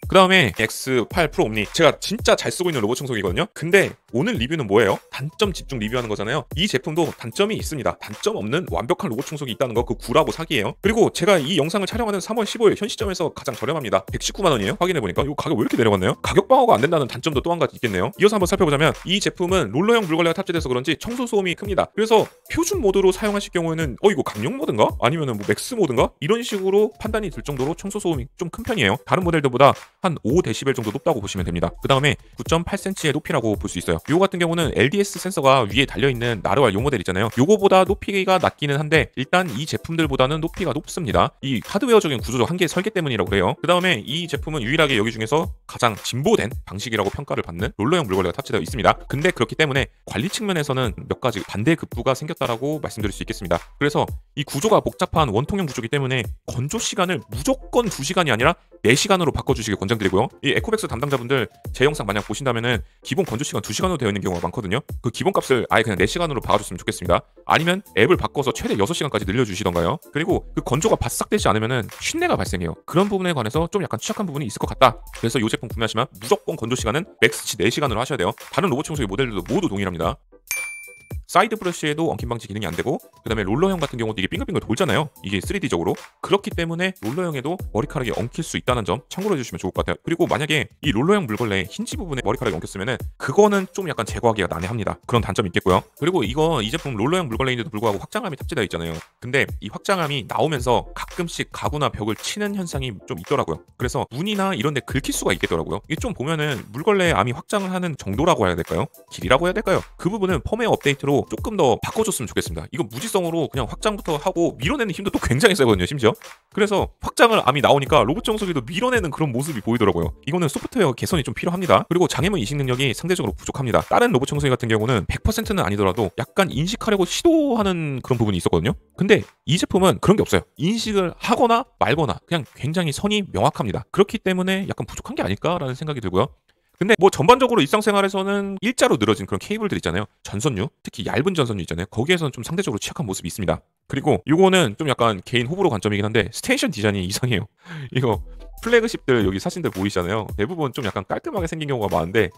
그 다음에 X8 프로 옴니 제가 진짜 잘 쓰고 있는 로봇 청소기거든요. 근데 오늘 리뷰는 뭐예요? 단점 집중 리뷰하는 거잖아요. 이 제품도 단점이 있습니다. 단점 없는 완벽한 로봇 청소기 있다는 거 그 구라고 사기예요. 그리고 제가 이 영상을 촬영하는 3월 15일 현 시점에서 가장 저렴합니다. 119만 원이에요. 확인해보니까 이거 가격 왜 이렇게 내려갔나요? 가격 방어가 안 된다는 단점도 또 한 가지 있겠네요. 이어서 한번 살펴보자면 이 제품은 롤러형 물걸레가 탑재돼서 그런지 청소 소음이 큽니다. 그래서 표준 모드로 사용하실 경우에는 이거 강력 모드인가? 아니면은 뭐 맥스 모드인가? 이런 식으로 판단이 들 정도로 청소 소음이 좀 큰 편이에요. 다른 모델들보다 한 5dB 정도 높다고 보시면 됩니다. 그 다음에 9.8cm의 높이라고 볼 수 있어요. 요거 같은 경우는 LDS 센서가 위에 달려있는 나르왈 요 모델 있잖아요. 요거보다 높이가 낮기는 한데 일단 이 제품들보다는 높이가 높습니다. 이 하드웨어적인 구조적 한계 설계 때문이라고 그래요. 그 다음에 이 제품은 유일하게 여기 중에서 가장 진보된 방식이라고 평가를 받는 롤러형 물걸레가 탑재되어 있습니다. 근데 그렇기 때문에 관리 측면에서는 몇 가지 반대급부가 생겼다라고 말씀드릴 수 있겠습니다. 그래서 이 구조가 복잡한 원통형 구조이기 때문에 건조 시간을 무조건 2시간이 아니라 4시간으로 바꿔주시길 권장드리고요. 이 에코백스 담당자분들 제 영상 만약 보신다면은 기본 건조 시간 2시간으로 되어 있는 경우가 많거든요. 그 기본 값을 아예 그냥 4시간으로 박아줬으면 좋겠습니다. 아니면 앱을 바꿔서 최대 6시간까지 늘려주시던가요. 그리고 그 건조가 바싹 되지 않으면은 쉰내가 발생해요. 그런 부분에 관해서 좀 약간 취약한 부분이 있을 것 같다. 그래서 이 제품 구매하시면 무조건 건조 시간은 맥스치 4시간으로 하셔야 돼요. 다른 로봇 청소기 모델들도 모두 동일합니다. 사이드 브러쉬에도 엉킴 방지 기능이 안 되고, 그다음에 롤러형 같은 경우도 이게 빙글빙글 돌잖아요. 이게 3D적으로. 그렇기 때문에 롤러형에도 머리카락이 엉킬 수 있다는 점 참고로 해주시면 좋을 것 같아요. 그리고 만약에 이 롤러형 물걸레 힌지 부분에 머리카락이 엉켰으면은 그거는 좀 약간 제거하기가 난해합니다. 그런 단점이 있겠고요. 그리고 이 제품 롤러형 물걸레인데도 불구하고 확장함이 탑재되어 있잖아요. 근데 이 확장함이 나오면서 가끔씩 가구나 벽을 치는 현상이 좀 있더라고요. 그래서 문이나 이런 데 긁힐 수가 있겠더라고요. 이게 좀 보면은 물걸레 암이 확장을 하는 정도라고 해야 될까요? 길이라고 해야 될까요? 그 부분은 펌웨어 업데이트로 조금 더 바꿔줬으면 좋겠습니다. 이거 무지성으로 그냥 확장부터 하고 밀어내는 힘도 또 굉장히 세거든요, 심지어. 그래서 확장을 암이 나오니까 로봇 청소기도 밀어내는 그런 모습이 보이더라고요. 이거는 소프트웨어 개선이 좀 필요합니다. 그리고 장애물 인식 능력이 상대적으로 부족합니다. 다른 로봇 청소기 같은 경우는 100%는 아니더라도 약간 인식하려고 시도하는 그런 부분이 있었거든요. 근데 이 제품은 그런 게 없어요. 인식을 하거나 말거나 그냥 굉장히 선이 명확합니다. 그렇기 때문에 약간 부족한 게 아닐까라는 생각이 들고요. 근데 뭐 전반적으로 일상생활에서는 일자로 늘어진 그런 케이블들 있잖아요. 전선유, 특히 얇은 전선유 있잖아요. 거기에서는 좀 상대적으로 취약한 모습이 있습니다. 그리고 이거는 좀 약간 개인 호불호 관점이긴 한데 스테이션 디자인이 이상해요. 이거 플래그십들 여기 사진들 보이시잖아요. 대부분 좀 약간 깔끔하게 생긴 경우가 많은데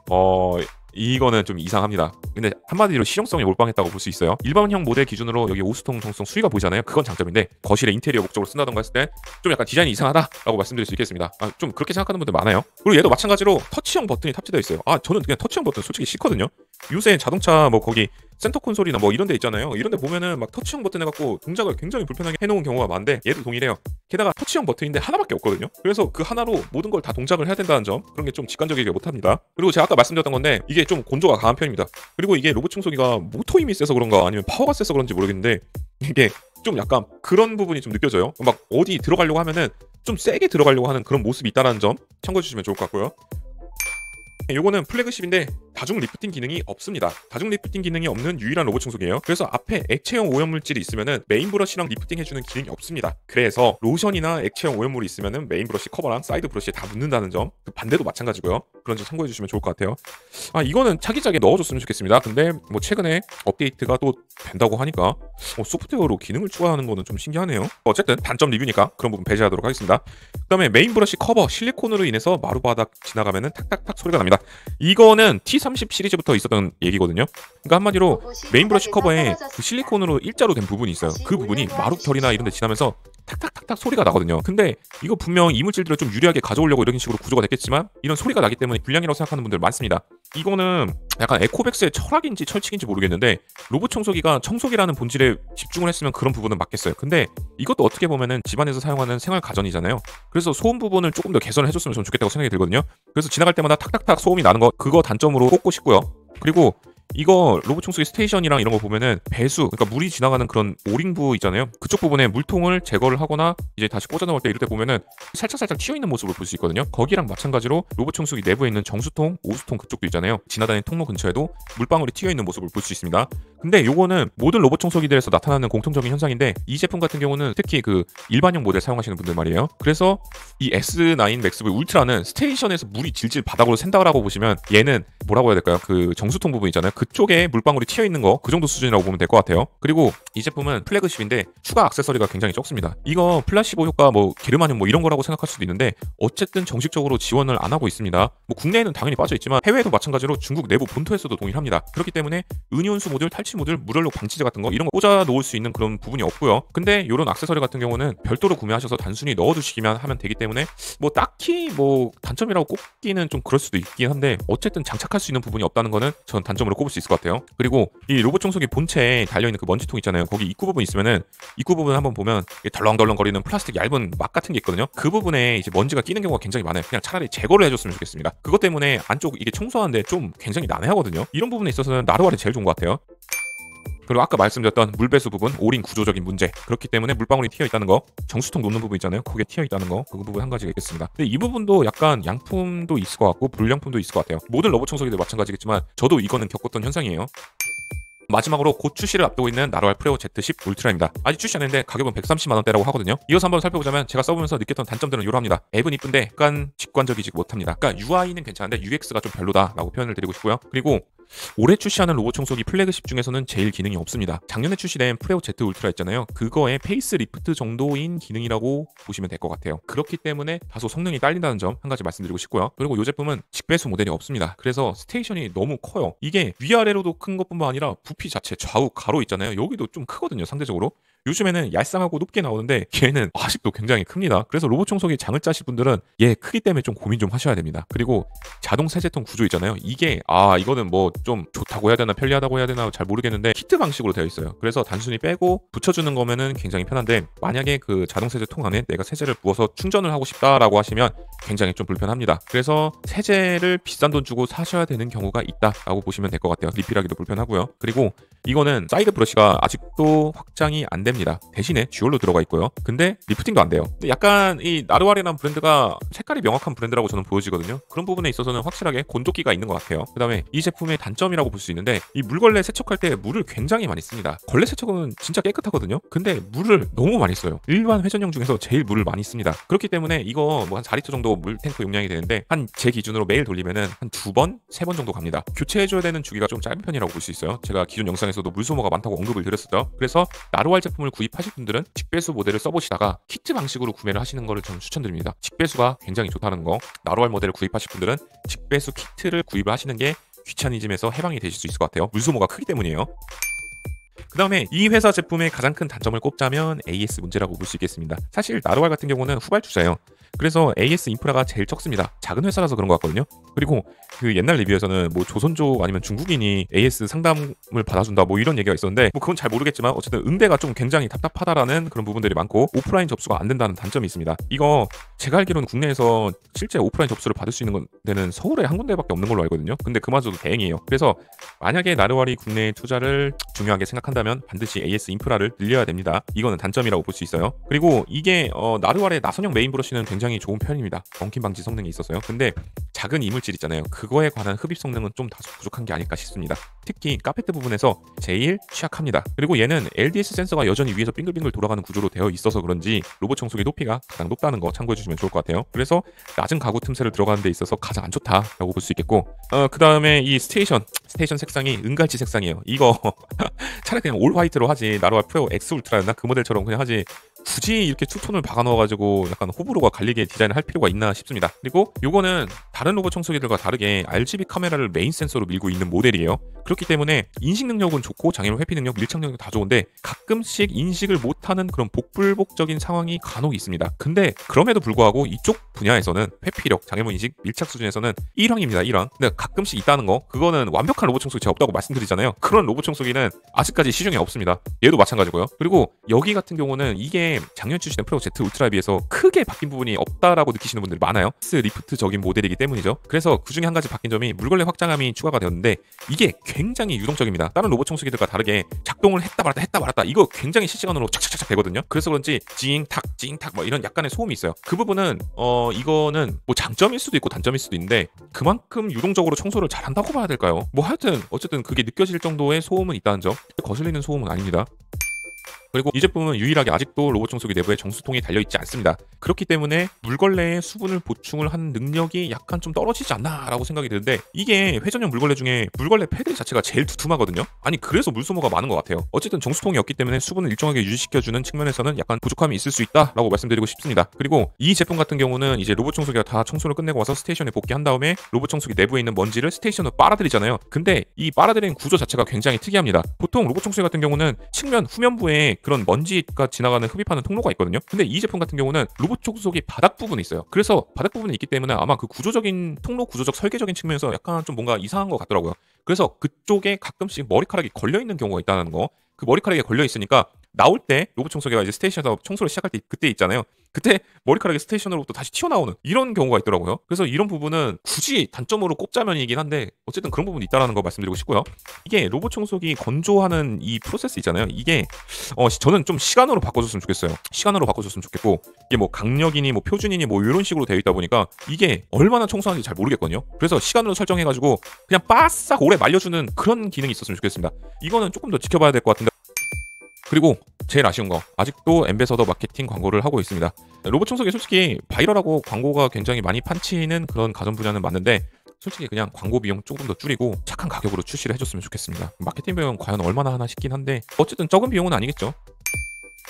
이거는 좀 이상합니다. 근데 한마디로 실용성에 몰빵했다고 볼 수 있어요. 일반형 모델 기준으로 여기 오수통 정수통 수위가 보이잖아요. 그건 장점인데 거실에 인테리어 목적으로 쓴다던가 했을 때 좀 약간 디자인이 이상하다라고 말씀드릴 수 있겠습니다. 좀 그렇게 생각하는 분들 많아요. 그리고 얘도 마찬가지로 터치형 버튼이 탑재되어 있어요. 저는 그냥 터치형 버튼 솔직히 싫거든요. 요새 자동차 뭐 거기 센터 콘솔이나 뭐 이런 데 있잖아요. 이런 데 보면은 막 터치형 버튼 해갖고 동작을 굉장히 불편하게 해놓은 경우가 많은데 얘도 동일해요. 게다가 터치형 버튼인데 하나밖에 없거든요. 그래서 그 하나로 모든 걸 다 동작을 해야 된다는 점, 그런 게 좀 직관적이게 못합니다. 그리고 제가 아까 말씀드렸던 건데 이게 좀 곤조가 강한 편입니다. 그리고 이게 로봇 청소기가 모터 힘이 세서 그런가 아니면 파워가 세서 그런지 모르겠는데 이게 좀 약간 그런 부분이 좀 느껴져요. 막 어디 들어가려고 하면은 좀 세게 들어가려고 하는 그런 모습이 있다는 점 참고해 주시면 좋을 것 같고요. 요거는 플래그십인데 다중 리프팅 기능이 없습니다. 다중 리프팅 기능이 없는 유일한 로봇 청소기예요. 그래서 앞에 액체형 오염물질이 있으면은 메인 브러쉬랑 리프팅 해주는 기능이 없습니다. 그래서 로션이나 액체형 오염물이 있으면은 메인 브러쉬 커버랑 사이드 브러쉬에 다 묻는다는 점, 그 반대도 마찬가지고요. 그런 점 참고해 주시면 좋을 것 같아요. 이거는 차기작에 넣어줬으면 좋겠습니다. 근데 뭐 최근에 업데이트가 또 된다고 하니까 소프트웨어로 기능을 추가하는 거는 좀 신기하네요. 어쨌든 단점 리뷰니까 그런 부분 배제하도록 하겠습니다. 그다음에 메인 브러쉬 커버 실리콘으로 인해서 마루바닥 지나가면은 탁탁탁 소리가 납니다. 이거는 T30 시리즈부터 있었던 얘기거든요. 그러니까 한마디로 메인 브러쉬 커버에 그 실리콘으로 일자로 된 부분이 있어요. 그 부분이 마루털이나 이런 데 지나면서 탁탁탁탁 소리가 나거든요. 근데 이거 분명 이물질들을 좀 유리하게 가져오려고 이런 식으로 구조가 됐겠지만 이런 소리가 나기 때문에 불량이라고 생각하는 분들 많습니다. 이거는 약간 에코백스의 철학인지 철칙인지 모르겠는데 로봇 청소기가 청소기라는 본질에 집중을 했으면 그런 부분은 맞겠어요. 근데 이것도 어떻게 보면은 집안에서 사용하는 생활 가전이잖아요. 그래서 소음 부분을 조금 더 개선을 해줬으면 좀 좋겠다고 생각이 들거든요. 그래서 지나갈 때마다 탁탁탁 소음이 나는 거, 그거 단점으로 꼽고 싶고요. 그리고 이거 로봇 청소기 스테이션이랑 이런 거 보면은 배수, 그러니까 물이 지나가는 그런 오링부 있잖아요. 그쪽 부분에 물통을 제거를 하거나 이제 다시 꽂아 넣을 때 이럴 때 보면은 살짝 튀어 있는 모습을 볼 수 있거든요. 거기랑 마찬가지로 로봇 청소기 내부에 있는 정수통, 오수통 그쪽도 있잖아요. 지나다니는 통로 근처에도 물방울이 튀어 있는 모습을 볼 수 있습니다. 근데 요거는 모든 로봇 청소기들에서 나타나는 공통적인 현상인데 이 제품 같은 경우는 특히 그 일반형 모델 사용하시는 분들 말이에요. 그래서 이 S9 맥스V 울트라는 스테이션에서 물이 질질 바닥으로 샌다라고 보시면 얘는 뭐라고 해야 될까요? 그 정수통 부분 있잖아요. 그쪽에 물방울이 튀어 있는 거 그 정도 수준이라고 보면 될 것 같아요. 그리고 이 제품은 플래그십인데 추가 액세서리가 굉장히 적습니다. 이거 플라시보 효과 뭐 게르마늄 뭐 이런 거라고 생각할 수도 있는데 어쨌든 정식적으로 지원을 안 하고 있습니다. 뭐 국내에는 당연히 빠져 있지만 해외에도 마찬가지로 중국 내부 본토에서도 동일합니다. 그렇기 때문에 은이온수 모듈, 탈취 모듈, 물연록 방치제 같은 거 이런 거 꽂아 놓을 수 있는 그런 부분이 없고요. 근데 이런 액세서리 같은 경우는 별도로 구매하셔서 단순히 넣어두시기만 하면 되기 때문에 뭐 딱히 뭐 단점이라고 꼽기는 좀 그럴 수도 있긴 한데 어쨌든 장착할 수 있는 부분이 없다는 거는 전 단점으로 꼽을 수 있을 것 같아요. 그리고 이 로봇 청소기 본체에 달려있는 그 먼지통 있잖아요. 거기 입구 부분 있으면은 입구 부분 한번 보면 덜렁덜렁거리는 플라스틱 얇은 막 같은 게 있거든요. 그 부분에 이제 먼지가 끼는 경우가 굉장히 많아요. 그냥 차라리 제거를 해줬으면 좋겠습니다. 그것 때문에 안쪽 이게 청소하는데 좀 굉장히 난해하거든요. 이런 부분에 있어서는 나루알이 제일 좋은 것 같아요. 그리고 아까 말씀드렸던 물배수 부분, 오링 구조적인 문제, 그렇기 때문에 물방울이 튀어 있다는 거, 정수통 놓는 부분 있잖아요. 거기에 튀어 있다는 거, 그 부분 한 가지가 있겠습니다. 근데 이 부분도 약간 양품도 있을 것 같고 불량품도 있을 것 같아요. 모든 로봇 청소기도 마찬가지겠지만 저도 이거는 겪었던 현상이에요. 마지막으로 곧 출시를 앞두고 있는 나로알 프레오 Z10 울트라입니다. 아직 출시 안 했는데 가격은 130만원대라고 하거든요. 이어서 한번 살펴보자면 제가 써보면서 느꼈던 단점들은 이러합니다. 앱은 이쁜데 약간 직관적이지 못합니다. 그러니까 UI는 괜찮은데 UX가 좀 별로다라고 표현을 드리고 싶고요. 그리고 올해 출시하는 로봇 청소기 플래그십 중에서는 제일 기능이 없습니다. 작년에 출시된 프레오 Z 울트라 있잖아요. 그거의 페이스 리프트 정도인 기능이라고 보시면 될 것 같아요. 그렇기 때문에 다소 성능이 딸린다는 점 한 가지 말씀드리고 싶고요. 그리고 이 제품은 직배수 모델이 없습니다. 그래서 스테이션이 너무 커요. 이게 위아래로도 큰 것뿐만 아니라 부피 자체 좌우 가로 있잖아요. 여기도 좀 크거든요, 상대적으로. 요즘에는 얄쌍하고 높게 나오는데 얘는 아직도 굉장히 큽니다. 그래서 로봇 청소기 장을 짜실 분들은 얘 크기 때문에 좀 고민 좀 하셔야 됩니다. 그리고 자동 세제통 구조 있잖아요. 이게 이거는 뭐 좀 좋다고 해야 되나 편리하다고 해야 되나 잘 모르겠는데 키트 방식으로 되어 있어요. 그래서 단순히 빼고 붙여주는 거면은 굉장히 편한데, 만약에 그 자동 세제통 안에 내가 세제를 부어서 충전을 하고 싶다라고 하시면 굉장히 좀 불편합니다. 그래서 세제를 비싼 돈 주고 사셔야 되는 경우가 있다라고 보시면 될 것 같아요. 리필하기도 불편하고요. 그리고 이거는 사이드 브러쉬가 아직도 확장이 안 됩니다. 대신에 듀얼로 들어가 있고요. 근데 리프팅도 안 돼요. 근데 약간 이 나르왈이라는 브랜드가 색깔이 명확한 브랜드라고 저는 보여지거든요. 그런 부분에 있어서는 확실하게 건조기가 있는 것 같아요. 그 다음에 이 제품의 단점이라고 볼 수 있는데, 이 물걸레 세척할 때 물을 굉장히 많이 씁니다. 걸레 세척은 진짜 깨끗하거든요. 근데 물을 너무 많이 써요. 일반 회전용 중에서 제일 물을 많이 씁니다. 그렇기 때문에 이거 뭐 한 4리터 정도 물 탱크 용량이 되는데, 한 제 기준으로 매일 돌리면은 한 2번, 3번 정도 갑니다. 교체해줘야 되는 주기가 좀 짧은 편이라고 볼 수 있어요. 제가 기존 영상에서도 물 소모가 많다고 언급을 드렸었죠. 그래서 나르왈 제품을 구입하실 분들은 직배수 모델을 써보시다가 키트 방식으로 구매를 하시는 거를 저는 추천드립니다. 직배수가 굉장히 좋다는 거, 나르왈 모델을 구입하실 분들은 직배수 키트를 구입을 하시는 게 귀차니즘에서 해방이 되실 수 있을 것 같아요. 물 소모가 크기 때문이에요. 그 다음에 이 회사 제품의 가장 큰 단점을 꼽자면 AS 문제라고 볼 수 있겠습니다. 사실 나르왈 같은 경우는 후발주자예요. 그래서 AS 인프라가 제일 적습니다. 작은 회사라서 그런 것 같거든요. 그리고 그 옛날 리뷰에서는 뭐 조선족 아니면 중국인이 AS 상담을 받아준다 뭐 이런 얘기가 있었는데, 뭐 그건 잘 모르겠지만 어쨌든 응대가 좀 굉장히 답답하다라는 그런 부분들이 많고, 오프라인 접수가 안 된다는 단점이 있습니다. 이거 제가 알기로는 국내에서 실제 오프라인 접수를 받을 수 있는 데는 서울에 한 군데밖에 없는 걸로 알거든요. 근데 그마저도 대행이에요. 그래서 만약에 나르왈이 국내에 투자를 중요하게 생각한다면 반드시 AS 인프라를 늘려야 됩니다. 이거는 단점이라고 볼 수 있어요. 그리고 이게 나르왈의 나선형 메인 브러쉬는 굉장히 좋은 편입니다. 엉킴 방지 성능이 있어서요. 근데 작은 이물질 있잖아요. 그거에 관한 흡입 성능은 좀 다소 부족한 게 아닐까 싶습니다. 특히 카페트 부분에서 제일 취약합니다. 그리고 얘는 LDS 센서가 여전히 위에서 빙글빙글 돌아가는 구조로 되어 있어서 그런지 로봇 청소기 높이가 가장 높다는 거 참고해 주시면 좋을 것 같아요. 그래서 낮은 가구 틈새를 들어가는 데 있어서 가장 안 좋다라고 볼 수 있겠고, 그 다음에 이 스테이션 색상이 은갈치 색상이에요. 이거 차라리 그냥 올 화이트로 하지, 나르왈 프레오 X 울트라였나 그 모델처럼 그냥 하지, 굳이 이렇게 투톤을 박아 넣어가지고 약간 호불호가 갈리게 디자인을 할 필요가 있나 싶습니다. 그리고 요거는 다른 로봇 청소기들과 다르게 RGB 카메라를 메인 센서로 밀고 있는 모델이에요. 그렇기 때문에 인식 능력은 좋고 장애물 회피 능력, 밀착 능력 다 좋은데 가끔씩 인식을 못하는 그런 복불복적인 상황이 간혹 있습니다. 근데 그럼에도 불구하고 이쪽 분야에서는 회피력, 장애물 인식, 밀착 수준에서는 1왕입니다. 1왕. 근데 가끔씩 있다는 거, 그거는 완벽한 로봇 청소기 제가 없다고 말씀드리잖아요. 그런 로봇 청소기는 아직까지 시중에 없습니다. 얘도 마찬가지고요. 그리고 여기 같은 경우는 이게 작년 출시된 프레오 Z 울트라에 비해서 크게 바뀐 부분이 없다라고 느끼시는 분들이 많아요. 리프트적인 모델이기 때문이죠. 그래서 그중에 한 가지 바뀐 점이 물걸레 확장함이 추가가 되었는데, 이게 굉장히 유동적입니다. 다른 로봇 청소기들과 다르게 작동을 했다 말았다 이거 굉장히 실시간으로 착착착착 되거든요. 그래서 그런지 징탁 뭐 이런 약간의 소음이 있어요. 그 부분은 이거는 뭐 장점일 수도 있고 단점일 수도 있는데, 그만큼 유동적으로 청소를 잘한다고 봐야 될까요? 뭐 하여튼 어쨌든 그게 느껴질 정도의 소음은 있다는 점, 거슬리는 소음은 아닙니다. 그리고 이 제품은 유일하게 아직도 로봇 청소기 내부에 정수통이 달려있지 않습니다. 그렇기 때문에 물걸레에 수분을 보충을 하는 능력이 약간 좀 떨어지지 않나라고 생각이 드는데, 이게 회전형 물걸레 중에 물걸레 패드 자체가 제일 두툼하거든요. 아니 그래서 물소모가 많은 것 같아요. 어쨌든 정수통이 없기 때문에 수분을 일정하게 유지시켜주는 측면에서는 약간 부족함이 있을 수 있다라고 말씀드리고 싶습니다. 그리고 이 제품 같은 경우는 이제 로봇 청소기가 다 청소를 끝내고 와서 스테이션에 복귀한 다음에 로봇 청소기 내부에 있는 먼지를 스테이션으로 빨아들이잖아요. 근데 이 빨아들이는 구조 자체가 굉장히 특이합니다. 보통 로봇 청소기 같은 경우는 측면 후면부에 그런 먼지가 지나가는 흡입하는 통로가 있거든요. 근데 이 제품 같은 경우는 로봇 청소기 바닥 부분에 있어요. 그래서 바닥 부분이 있기 때문에 아마 그 구조적인 통로, 구조적 설계적인 측면에서 약간 좀 뭔가 이상한 것 같더라고요. 그래서 그쪽에 가끔씩 머리카락이 걸려 있는 경우가 있다는 거. 그 머리카락이 걸려 있으니까 나올 때 로봇 청소기가 이제 스테이션에서 청소를 시작할 때 그때 있잖아요. 그때 머리카락이 스테이션으로부터 다시 튀어나오는 이런 경우가 있더라고요. 그래서 이런 부분은 굳이 단점으로 꼽자면이긴 한데 어쨌든 그런 부분이 있다는 거 말씀드리고 싶고요. 이게 로봇 청소기 건조하는 이 프로세스 있잖아요. 이게 저는 좀 시간으로 바꿔줬으면 좋겠어요. 시간으로 바꿔줬으면 좋겠고, 이게 뭐 강력이니 뭐 표준이니 뭐 이런 식으로 되어 있다 보니까 이게 얼마나 청소하는지 잘 모르겠거든요. 그래서 시간으로 설정해가지고 그냥 바싹 오래 말려주는 그런 기능이 있었으면 좋겠습니다. 이거는 조금 더 지켜봐야 될 것 같은데. 그리고 제일 아쉬운 거, 아직도 엠베서더 마케팅 광고를 하고 있습니다. 로봇 청소기 솔직히 바이럴하고 광고가 굉장히 많이 판치는 그런 가전 분야는 맞는데, 솔직히 그냥 광고 비용 조금 더 줄이고 착한 가격으로 출시를 해줬으면 좋겠습니다. 마케팅 비용 과연 얼마나 하나 싶긴 한데 어쨌든 적은 비용은 아니겠죠.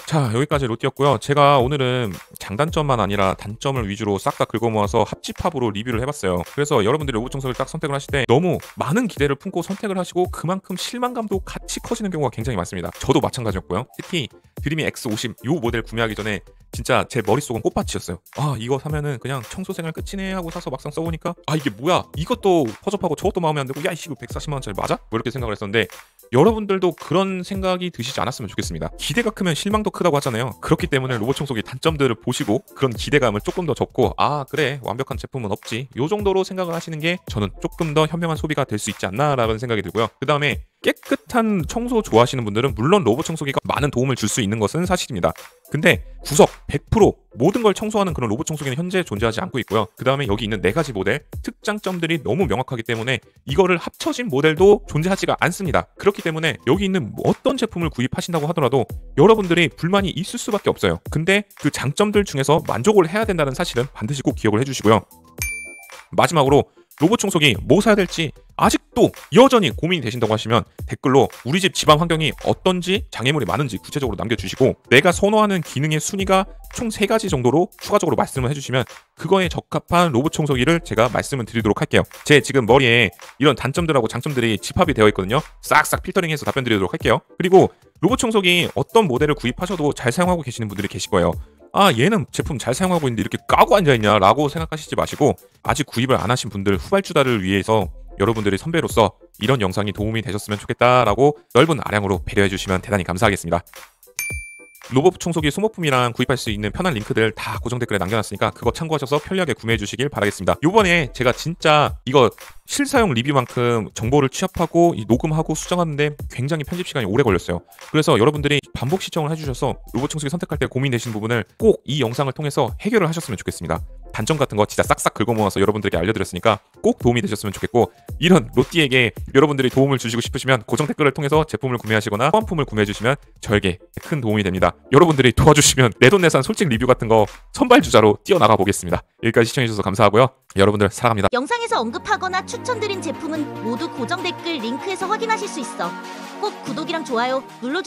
자, 여기까지 로띠였고요. 제가 오늘은 장단점만 아니라 단점을 위주로 싹 다 긁어 모아서 합집합으로 리뷰를 해봤어요. 그래서 여러분들이 로봇 청소기를 딱 선택을 하실 때 너무 많은 기대를 품고 선택을 하시고 그만큼 실망감도 같이 커지는 경우가 굉장히 많습니다. 저도 마찬가지였고요. 특히 드림이 X50 이 모델 구매하기 전에 진짜 제 머릿속은 꽃밭이었어요. 아, 이거 사면은 그냥 청소 생활 끝이네 하고 사서 막상 써보니까 아, 이게 뭐야, 이것도 허접하고 저것도 마음에 안 들고 야, 이거 140만 원짜리 맞아? 뭐 이렇게 생각을 했었는데 여러분들도 그런 생각이 드시지 않았으면 좋겠습니다. 기대가 크면 실망도 크다고 하잖아요. 그렇기 때문에 로봇 청소기 단점들을 보시고 그런 기대감을 조금 더 적고 아, 그래, 완벽한 제품은 없지, 요 정도로 생각을 하시는 게 저는 조금 더 현명한 소비가 될 수 있지 않나라는 생각이 들고요. 그 다음에 깨끗한 청소 좋아하시는 분들은 물론 로봇 청소기가 많은 도움을 줄 수 있는 것은 사실입니다. 근데 구석 100% 모든 걸 청소하는 그런 로봇 청소기는 현재 존재하지 않고 있고요. 그 다음에 여기 있는 4가지 모델 특장점들이 너무 명확하기 때문에 이거를 합쳐진 모델도 존재하지가 않습니다. 그렇기 때문에 여기 있는 어떤 제품을 구입하신다고 하더라도 여러분들이 불만이 있을 수밖에 없어요. 근데 그 장점들 중에서 만족을 해야 된다는 사실은 반드시 꼭 기억을 해주시고요. 마지막으로 로봇 청소기 뭐 사야 될지 아직도 여전히 고민이 되신다고 하시면 댓글로 우리 집 집안 환경이 어떤지, 장애물이 많은지 구체적으로 남겨주시고 내가 선호하는 기능의 순위가 총 3가지 정도로 추가적으로 말씀을 해주시면 그거에 적합한 로봇 청소기를 제가 말씀을 드리도록 할게요. 제 지금 머리에 이런 단점들하고 장점들이 집합이 되어 있거든요. 싹싹 필터링해서 답변 드리도록 할게요. 그리고 로봇 청소기 어떤 모델을 구입하셔도 잘 사용하고 계시는 분들이 계실 거예요. 아, 얘는 제품 잘 사용하고 있는데 이렇게 까고 앉아있냐 라고 생각하시지 마시고 아직 구입을 안 하신 분들 후발주자를 위해서 여러분들의 선배로서 이런 영상이 도움이 되셨으면 좋겠다라고 넓은 아량으로 배려해 주시면 대단히 감사하겠습니다. 로봇 청소기 소모품이랑 구입할 수 있는 편한 링크들 다 고정 댓글에 남겨놨으니까 그거 참고하셔서 편리하게 구매해 주시길 바라겠습니다. 요번에 제가 진짜 이거 실사용 리뷰만큼 정보를 취합하고 녹음하고 수정하는데 굉장히 편집 시간이 오래 걸렸어요. 그래서 여러분들이 반복 시청을 해주셔서 로봇 청소기 선택할 때 고민되시는 부분을 꼭 이 영상을 통해서 해결을 하셨으면 좋겠습니다. 단점 같은 거 진짜 싹싹 긁어 모아서 여러분들에게 알려드렸으니까 꼭 도움이 되셨으면 좋겠고 이런 로띠에게 여러분들이 도움을 주시고 싶으시면 고정 댓글을 통해서 제품을 구매하시거나 호환품을 구매해 주시면 저에게 큰 도움이 됩니다. 여러분들이 도와주시면 내돈내산 솔직 리뷰 같은 거 선발주자로 뛰어나가 보겠습니다. 여기까지 시청해주셔서 감사하고요. 여러분들 사랑합니다. 영상에서 언급하거나 추천드린 제품은 모두 고정 댓글 링크에서 확인하실 수 있어. 꼭 구독이랑 좋아요 눌러주세요.